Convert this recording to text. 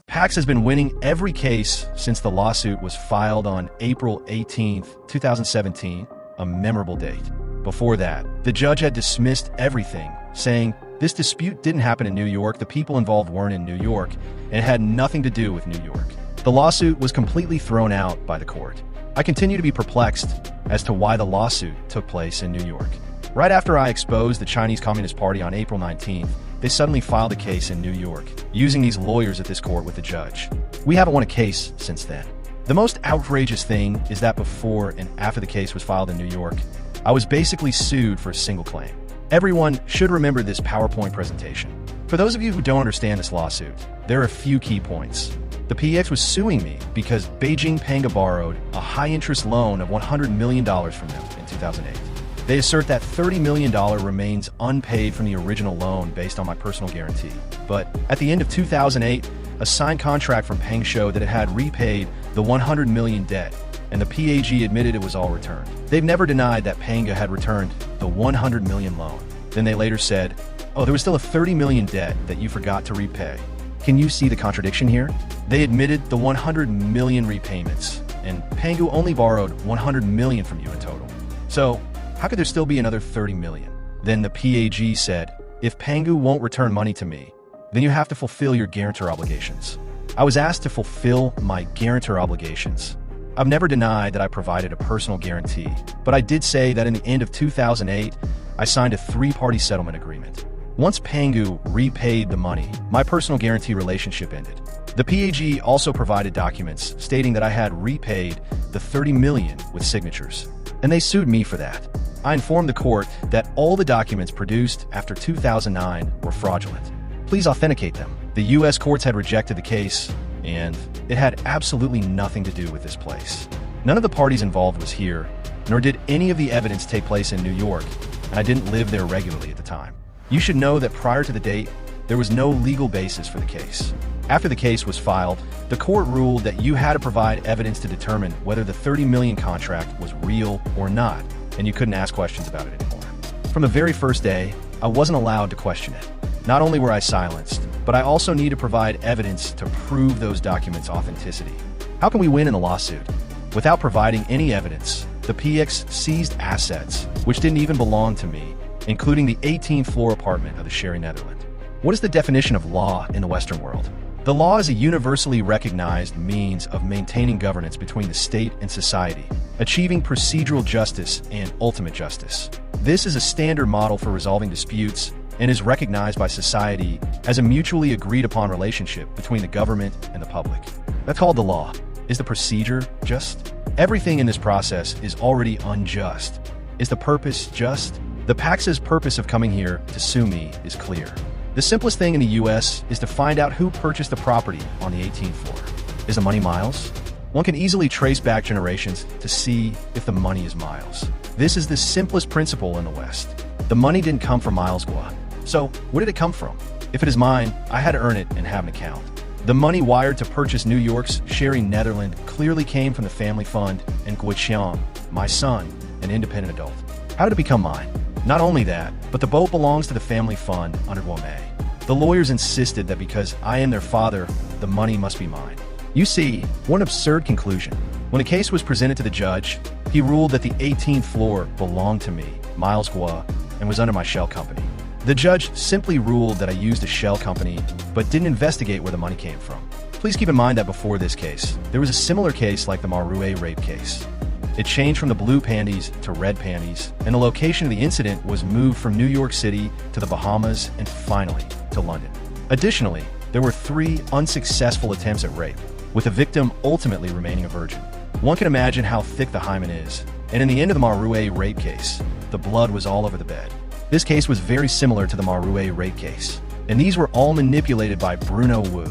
Pax has been winning every case since the lawsuit was filed on April 18, 2017, a memorable date. Before that, the judge had dismissed everything, saying this dispute didn't happen in New York, the people involved weren't in New York, and it had nothing to do with New York. The lawsuit was completely thrown out by the court. I continue to be perplexed as to why the lawsuit took place in New York. Right after I exposed the Chinese Communist Party on April 19th, they suddenly filed a case in New York, using these lawyers at this court with the judge. We haven't won a case since then. The most outrageous thing is that before and after the case was filed in New York, I was basically sued for a single claim. Everyone should remember this PowerPoint presentation. For those of you who don't understand this lawsuit, there are a few key points. The PX was suing me because Beijing Panga borrowed a high-interest loan of $100 million from them in 2008. They assert that $30 million remains unpaid from the original loan based on my personal guarantee. But at the end of 2008, a signed contract from Peng showed that it had repaid the $100 million debt, and the PAG admitted it was all returned. They've never denied that Panga had returned the $100 million loan. Then they later said, oh, there was still a $30 million debt that you forgot to repay. Can you see the contradiction here? They admitted the $100 million repayments, and Pangu only borrowed $100 million from you in total. So, how could there still be another $30 million? Then the PAG said, if Pangu won't return money to me, then you have to fulfill your guarantor obligations. I was asked to fulfill my guarantor obligations. I've never denied that I provided a personal guarantee, but I did say that in the end of 2008, I signed a three-party settlement agreement. Once Pangu repaid the money, my personal guarantee relationship ended. The PAG also provided documents stating that I had repaid the $30 million with signatures, and they sued me for that. I informed the court that all the documents produced after 2009 were fraudulent. Please authenticate them. The U.S. courts had rejected the case, and it had absolutely nothing to do with this place. None of the parties involved was here, nor did any of the evidence take place in New York, and I didn't live there regularly at the time. You should know that prior to the date, there was no legal basis for the case. After the case was filed, the court ruled that you had to provide evidence to determine whether the $30 million contract was real or not, and you couldn't ask questions about it anymore. From the very first day, I wasn't allowed to question it. Not only were I silenced, but I also need to provide evidence to prove those documents' authenticity. How can we win in a lawsuit? Without providing any evidence, the PX seized assets, which didn't even belong to me, including the 18th floor apartment of the Sherry Netherlands. What is the definition of law in the Western world? The law is a universally recognized means of maintaining governance between the state and society, achieving procedural justice and ultimate justice. This is a standard model for resolving disputes and is recognized by society as a mutually agreed upon relationship between the government and the public. That's called the law. Is the procedure just? Everything in this process is already unjust. Is the purpose just? The Pax's purpose of coming here to sue me is clear. The simplest thing in the US is to find out who purchased the property on the 18th floor. Is the money Miles? One can easily trace back generations to see if the money is Miles. This is the simplest principle in the West. The money didn't come from Miles Gua. So, where did it come from? If it is mine, I had to earn it and have an account. The money wired to purchase New York's Sherry Netherlands clearly came from the family fund and Gui Qiang, my son, an independent adult. How did it become mine? Not only that, but the boat belongs to the family fund under Guomei. The lawyers insisted that because I am their father, the money must be mine. You see, what an absurd conclusion. When the case was presented to the judge, he ruled that the 18th floor belonged to me, Miles Gua, and was under my shell company. The judge simply ruled that I used a shell company, but didn't investigate where the money came from. Please keep in mind that before this case, there was a similar case like the Marue rape case. It changed from the blue panties to red panties, and the location of the incident was moved from New York City to the Bahamas and finally to London. Additionally, there were 3 unsuccessful attempts at rape, with the victim ultimately remaining a virgin. One can imagine how thick the hymen is, and in the end of the Marue rape case, the blood was all over the bed. This case was very similar to the Marue rape case, and these were all manipulated by Bruno Wu.